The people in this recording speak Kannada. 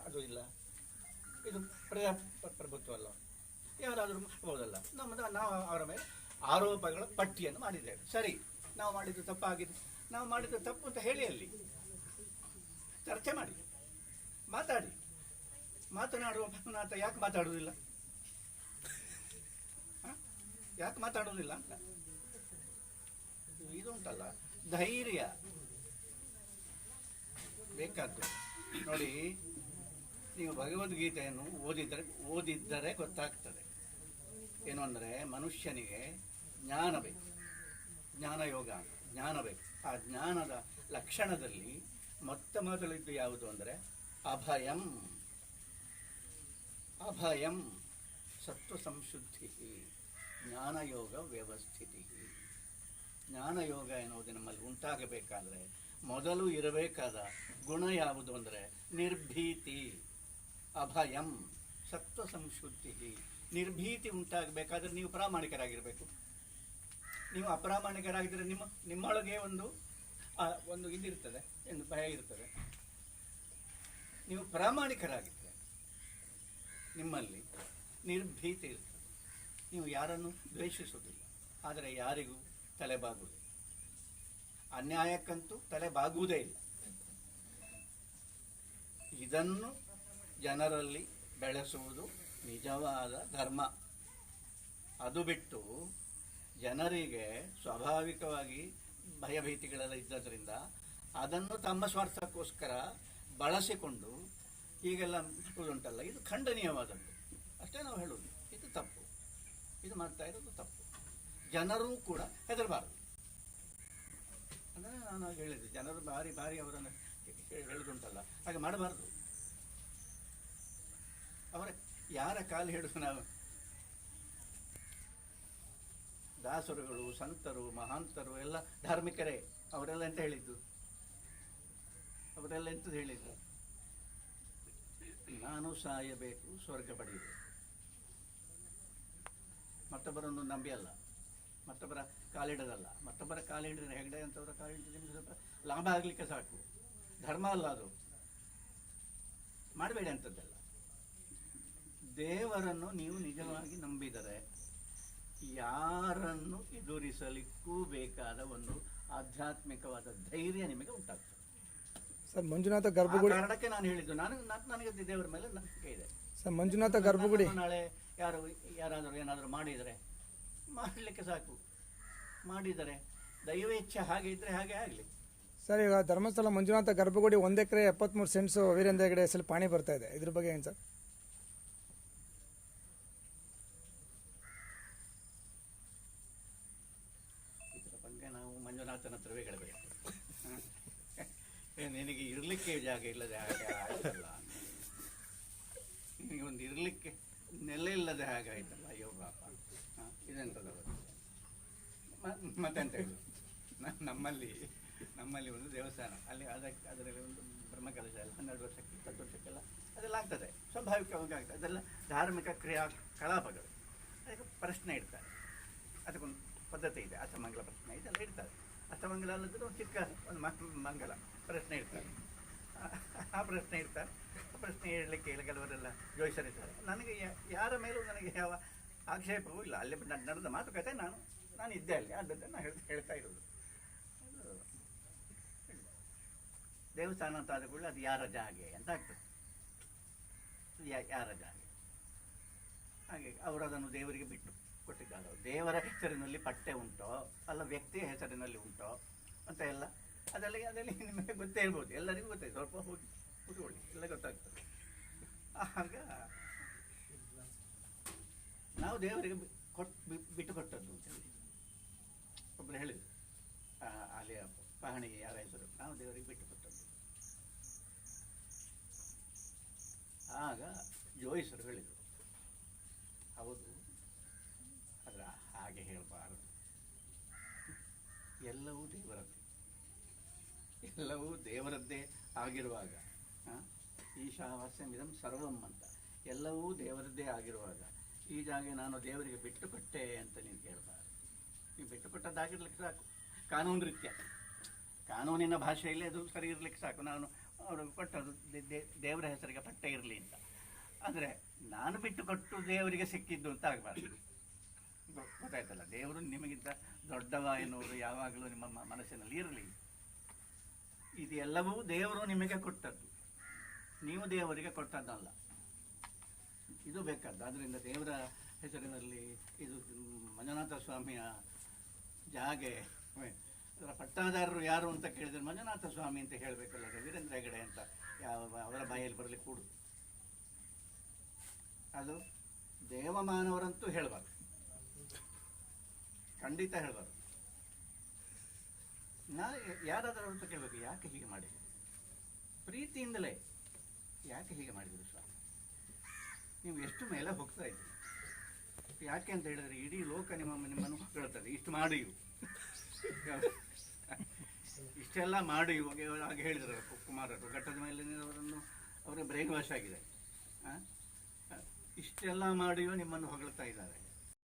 ಅದು ಇಲ್ಲ, ಇದು ಪ್ರಭುತ್ವ ಅಲ್ಲ, ಯಾರಾದರೂ ಮಾಡ್ಬೋದಲ್ಲ. ನಾವು ಅವರ ಮೇಲೆ ಆರೋಪಗಳ ಪಟ್ಟಿಯನ್ನು ಮಾಡಿದ್ದೇವೆ. ಸರಿ, ನಾವು ಮಾಡಿದ್ದು ತಪ್ಪಾಗಿದೆ, ನಾವು ಮಾಡಿದ್ದು ತಪ್ಪು ಅಂತ ಹೇಳಿ ಅಲ್ಲಿ ಚರ್ಚೆ ಮಾಡಿ, ಮಾತಾಡಿ. ಮಾತನಾಡುವ ಅಂತ ಯಾಕೆ ಮಾತಾಡುವುದಿಲ್ಲ, ಯಾಕೆ ಮಾತಾಡುವುದಿಲ್ಲ ಅಂತ. ಇದು ಉಂಟಲ್ಲ, ಧೈರ್ಯ ಬೇಕಾದ್ದು. ನೋಡಿ, ನೀವು ಭಗವದ್ಗೀತೆಯನ್ನು ಓದಿದ್ದರೆ ಗೊತ್ತಾಗ್ತದೆ. ಏನು ಅಂದರೆ, ಮನುಷ್ಯನಿಗೆ ಜ್ಞಾನ ಬೇಕು, ಜ್ಞಾನಯೋಗ, ಜ್ಞಾನ ಬೇಕು. ಆ ಜ್ಞಾನದ ಲಕ್ಷಣದಲ್ಲಿ ಮೊದಲಿದ್ದು ಯಾವುದು ಅಂದರೆ ಅಭಯಂ. ಅಭಯಂ ಸತ್ವ ಸಂಶುದ್ಧಿ, ಜ್ಞಾನಯೋಗ ವ್ಯವಸ್ಥಿತಿ. ಜ್ಞಾನಯೋಗ ಎನ್ನುವುದು ನಮ್ಮಲ್ಲಿ ಉಂಟಾಗಬೇಕಾದ್ರೆ ಮೊದಲು ಇರಬೇಕಾದ ಗುಣ ಯಾವುದು ಅಂದರೆ ನಿರ್ಭೀತಿ. ಅಭಯಂ ಸತ್ವ ಸಂಶುದ್ಧಿ. ನಿರ್ಭೀತಿ ಉಂಟಾಗಬೇಕಾದ್ರೆ ನೀವು ಪ್ರಾಮಾಣಿಕರಾಗಿರಬೇಕು. ನೀವು ಅಪ್ರಾಮಾಣಿಕರಾಗಿದ್ದರೆ ನಿಮ್ಮೊಳಗೆ ಒಂದು ಇದಿರ್ತದೆ, ಒಂದು ಭಯ ಇರ್ತದೆ. ನೀವು ಪ್ರಾಮಾಣಿಕರಾಗಿದ್ದರೆ ನಿಮ್ಮಲ್ಲಿ ನಿರ್ಭೀತಿ ಇರ್ತದೆ. ನೀವು ಯಾರನ್ನು ದ್ವೇಷಿಸುವುದಿಲ್ಲ, ಆದರೆ ಯಾರಿಗೂ ತಲೆಬಾಗುವುದಿಲ್ಲ. ಅನ್ಯಾಯಕ್ಕಂತೂ ತಲೆಬಾಗುವುದೇ ಇಲ್ಲ. ಇದನ್ನು ಜನರಲ್ಲಿ ಬೆಳೆಸುವುದು ನಿಜವಾದ ಧರ್ಮ. ಅದು ಬಿಟ್ಟು ಜನರಿಗೆ ಸ್ವಾಭಾವಿಕವಾಗಿ ಭಯಭೀತಿಗಳೆಲ್ಲ ಇದ್ದದ್ರಿಂದ ಅದನ್ನು ತಮ್ಮ ಸ್ವಾರ್ಥಕ್ಕೋಸ್ಕರ ಬಳಸಿಕೊಂಡು ಹೀಗೆಲ್ಲ ಉಂಟಲ್ಲ, ಇದು ಖಂಡನೀಯವಾದದ್ದು. ಅಷ್ಟೇ ನಾವು ಹೇಳುವುದು. ಇದು ತಪ್ಪು, ಇದು ಮಾಡ್ತಾ ಇರೋದು ತಪ್ಪು. ಜನರೂ ಕೂಡ ಹೆದರಬಾರದು. ಅಂದರೆ ನಾನು ಹೇಳಿದೆ, ಜನರು ಭಾರಿ ಭಾರಿ ಅವರನ್ನು ಹೇಳುದುಂಟಲ್ಲ, ಹಾಗೆ ಮಾಡಬಾರ್ದು. ಅವರ ಯಾರ ಕಾಲು ಹಿಡಿದು ನಾವು ದಾಸರುಗಳು, ಸಂತರು, ಮಹಾಂತರು ಎಲ್ಲ ಧಾರ್ಮಿಕರೇ. ಅವರೆಲ್ಲ ಎಂತ ಹೇಳಿದ್ದು? ಅವರೆಲ್ಲ ಎಂಥದ್ದು ಹೇಳಿದ್ರು? ನಾನು ಸಾಯಬೇಕು, ಸ್ವರ್ಗ ಪಡೆಯಬೇಕು. ಮತ್ತೊಬ್ಬರನ್ನು ನಂಬಿ ಅಲ್ಲ, ಮತ್ತೊಬ್ಬರ ಕಾಲಿಡೋದಲ್ಲ. ಮತ್ತೊಬ್ಬರ ಕಾಲಿಡಿದ್ರೆ ಹೆಗಡೆ ಅಂತವರ ಕಾಲಿಡಿದ್ರೆ ನಿಮಗೆ ಸ್ವಲ್ಪ ಲಾಭ ಆಗಲಿಕ್ಕೆ ಸಾಕು. ಧರ್ಮ ಅಲ್ಲ ಅದು, ಮಾಡಬೇಡಿ ಅಂಥದ್ದೆಲ್ಲ. ದೇವರನ್ನು ನೀವು ನಿಜವಾಗಿ ನಂಬಿದರೆ ಯಾರನ್ನು ಎದುರಿಸಲಿಕ್ಕೂ ಬೇಕಾದ ಒಂದು ಆಧ್ಯಾತ್ಮಿಕವಾದ ಧೈರ್ಯ ನಿಮಗೆ ಉಂಟಾಗ್ತದೆ. ಸರ್, ಮಂಜುನಾಥ ಗರ್ಭಗುಡಿ ಕಾರಣಕ್ಕೆ ನಾನು ಹೇಳಿದ್ದು, ನನಗೆ ದೇವರ ಮೇಲೆ ನಂಬಿಕೆ ಇದೆ. ಸರ್, ಮಂಜುನಾಥ ಗರ್ಭಗುಡಿ ನಾಳೆ ಯಾರಾದರೂ ಏನಾದರೂ ಮಾಡಿದರೆ ಮಾಡಲಿಕ್ಕೆ ಸಾಕು. ಮಾಡಿದರೆ ದೈವ ಇಚ್ಛೆ ಹಾಗೆ ಇದ್ರೆ ಹಾಗೆ ಆಗಲಿ. ಸರ್, ಈಗ ಧರ್ಮಸ್ಥಳ ಮಂಜುನಾಥ ಗರ್ಭಗುಡಿ 1 ಎಕರೆ 73 ಸೆಂಟ್ಸು ವೀರೇಂದ್ರ ಹೆಗಡೆ ಹೆಸರು ಪಾಣಿ ಬರ್ತಾ ಇದೆ. ಇದ್ರ ಬಗ್ಗೆ ಏನು ಸರ್? ಇದರ ಬಗ್ಗೆ ನಾವು ಮಂಜುನಾಥನ ಹತ್ರವೇ ಹೇಳಬೇಕು. ನಿನಗೆ ಇರಲಿಕ್ಕೆ ಜಾಗ ಇಲ್ಲದೆ ಹಾಗೆ ಆಯ್ತಲ್ಲ, ನಿನಗೆ ಒಂದು ಇರಲಿಕ್ಕೆ ನೆಲೆ ಇಲ್ಲದೆ ಹಾಗೆ ಆಯ್ತಲ್ಲ, ಅಯ್ಯೋ ಪಾಪ. ಇದೆಂಥದ್ದು ಮತ್ತೆಂತ ಹೇಳಿ, ನಮ್ಮಲ್ಲಿ ಒಂದು ದೇವಸ್ಥಾನ, ಅದರಲ್ಲಿ ಒಂದು ಬ್ರಹ್ಮಕಲಶ ಎಲ್ಲ 12 ವರ್ಷಕ್ಕೆ 20 ವರ್ಷಕ್ಕೆಲ್ಲ ಅದೆಲ್ಲ ಆಗ್ತದೆ, ಸ್ವಾಭಾವಿಕವಾಗಿ ಆಗ್ತದೆ. ಅದೆಲ್ಲ ಧಾರ್ಮಿಕ ಕ್ರಿಯಾಕಲಾಪಗಳು. ಅದಕ್ಕೆ ಪ್ರಶ್ನೆ ಇಡ್ತಾರೆ, ಅದಕ್ಕೊಂದು ಪದ್ಧತಿ ಇದೆ, ಅಷ್ಟಮಂಗಲ ಪ್ರಶ್ನೆ ಇದೆಲ್ಲ ಇಡ್ತಾರೆ. ಅಷ್ಟಮಂಗಲ ಅಲ್ಲದ್ರೆ ಒಂದು ಚಿಕ್ಕ ಒಂದು ಮಂಗಲ ಪ್ರಶ್ನೆ ಇರ್ತಾರೆ. ಆ ಪ್ರಶ್ನೆ ಇರ್ತಾರೆ. ಆ ಪ್ರಶ್ನೆ ಹೇಳಲಿಕ್ಕೆ ಕೆಲವರೆಲ್ಲ ಜೋಯಿಸರಿದ್ದಾರೆ. ನನಗೆ ಯಾರ ಮೇಲೂ ನನಗೆ ಯಾವ ಆಕ್ಷೇಪವೂ ಇಲ್ಲ. ಅಲ್ಲಿ ನಡೆದ ಮಾತುಕತೆ ನಾನು ಇದ್ದೆ ಅಲ್ಲಿ, ಅದನ್ನು ನಾನು ಹೇಳ್ತಾ ಇರೋದು. ದೇವಸ್ಥಾನ ಅಂತ ಆದ ಕೂಡಲೇ ಅದು ಯಾರ ಜಾಗೆ ಅಂತ ಆಗ್ತದೆ. ಯಾರ ಜಾಗೆ, ಹಾಗೆ ಅವರು ಅದನ್ನು ದೇವರಿಗೆ ಬಿಟ್ಟು ಕೊಟ್ಟಿದ್ದಾರೆ. ದೇವರ ಹೆಸರಿನಲ್ಲಿ ಪಟ್ಟೆ ಉಂಟೋ ಅಲ್ಲ ವ್ಯಕ್ತಿಯ ಹೆಸರಿನಲ್ಲಿ ಉಂಟೋ ಅಂತ ಎಲ್ಲ ಅದೆಲ್ಲ ನಿಮಗೆ ಗೊತ್ತೇ ಇರ್ಬೋದು, ಎಲ್ಲರಿಗೂ ಗೊತ್ತಾಯ್ತು. ಸ್ವಲ್ಪ ಹೋಗಿ ಕೂತ್ಕೊಳ್ಳಿ, ಎಲ್ಲ ಗೊತ್ತಾಗ್ತದೆ. ಆಗ ನಾವು ದೇವರಿಗೆ ಬಿಟ್ಟು ಕೊಟ್ಟದ್ದು ಅಂತೇಳಿ ಒಬ್ಬರು ಹೇಳಿದ್ರು. ಅಲ್ಲಿಯ ಪಹಣಿಗೆ ಯಾರ ಹೆಸರು, ನಾವು ದೇವರಿಗೆ ಬಿಟ್ಟು ಕೊಟ್ಟದ್ದು. ಆಗ ಜೋಯಿಸರು ಹೇಳಿದರು, ಹೌದು, ಅದರ ಹಾಗೆ ಹೇಳಬಾರದು, ಎಲ್ಲವೂ ದೇವರದ್ದೇ ಆಗಿರುವಾಗ, ಈಶಾವಾಸ್ಯಮಿದಂ ಸರ್ವಂ ಅಂತ ಎಲ್ಲವೂ ದೇವರದ್ದೇ ಆಗಿರುವಾಗ ಈ ಜಾಗ ನಾನು ದೇವರಿಗೆ ಬಿಟ್ಟು ಕೊಟ್ಟೆ ಅಂತ ನೀನು ಕೇಳಬಾರದು. ನೀವು ಬಿಟ್ಟು ಕೊಟ್ಟದ್ದಾಗಿರ್ಲಿಕ್ಕೆ ಸಾಕು, ಕಾನೂನು ರೀತ್ಯ, ಕಾನೂನಿನ ಭಾಷೆಯಲ್ಲಿ ಅದು ಸರಿ ಇರ್ಲಿಕ್ಕೆ ಸಾಕು. ನಾನು ಅವರು ಕೊಟ್ಟದ್ದು ದೇವರ ಹೆಸರಿಗೆ ಪಟ್ಟ ಇರಲಿ ಅಂತ. ಆದರೆ ನಾನು ಬಿಟ್ಟು ಕೊಟ್ಟು ದೇವರಿಗೆ ಸಿಕ್ಕಿದ್ದು ಅಂತ ಆಗಬಾರ್ದು. ಗೊತ್ತಾಯ್ತಲ್ಲ, ದೇವರು ನಿಮಗಿಂತ ದೊಡ್ಡವ ಎನ್ನುವುದು ಯಾವಾಗಲೂ ನಿಮ್ಮ ಮನಸ್ಸಿನಲ್ಲಿ ಇರಲಿ. ಇದೆಲ್ಲವೂ ದೇವರು ನಿಮಗೆ ಕೊಟ್ಟದ್ದು, ನೀವು ದೇವರಿಗೆ ಕೊಟ್ಟದ್ದಲ್ಲ. ಇದು ಬೇಕಾದ್ದು. ಆದ್ದರಿಂದ ದೇವರ ಹೆಸರಿನಲ್ಲಿ ಇದು ಮಂಜುನಾಥ ಸ್ವಾಮಿಯ ಜಾಗೆ, ಅದರ ಪಟ್ಟಾದಾರರು ಯಾರು ಅಂತ ಕೇಳಿದರೆ ಮಂಜುನಾಥ ಸ್ವಾಮಿ ಅಂತ ಹೇಳಬೇಕಲ್ಲ, ವೀರೇಂದ್ರ ಹೆಗಡೆ ಅಂತ ಅವರ ಬಾಯಲ್ಲಿ ಬರಲಿಕ್ಕೆ ಕೂಡು. ಅದು ದೇವಮಾನವರಂತೂ ಹೇಳಬಾರ್ದು, ಖಂಡಿತ ಹೇಳಬಾರ್ದು. ಯಾರಾದರೂ ಅಂತ ಕೇಳಬೇಕು, ಯಾಕೆ ಹೀಗೆ ಮಾಡಿದ್ರು? ಪ್ರೀತಿಯಿಂದಲೇ ಯಾಕೆ ಹೀಗೆ ಮಾಡಿದ್ರು ಸ್ವಾಮಿ? ನೀವು ಎಷ್ಟು ಮೇಲೆ ಹೋಗ್ತಾ ಇದ್ದೀರಿ. ಯಾಕೆ ಅಂತ ಹೇಳಿದರೆ ಇಡೀ ಲೋಕ ನಿಮ್ಮನ್ನು ಹೇಳ್ತದೆ, ಇಷ್ಟು ಮಾಡಿಯು, ಇಷ್ಟೆಲ್ಲ ಮಾಡಿ ಹಾಗೆ ಹೇಳಿದ್ರು ಕುಮಾರರು. ಘಟ್ಟದ ಮೇಲಿನವರನ್ನು ಅವರ ಬ್ರೈನ್ ವಾಶ್ ಆಗಿದೆ. ಇಷ್ಟೆಲ್ಲ ಮಾಡಿಯೂ ನಿಮ್ಮನ್ನು ಹೊಗಳ್ತಾ ಇದ್ದಾರೆ.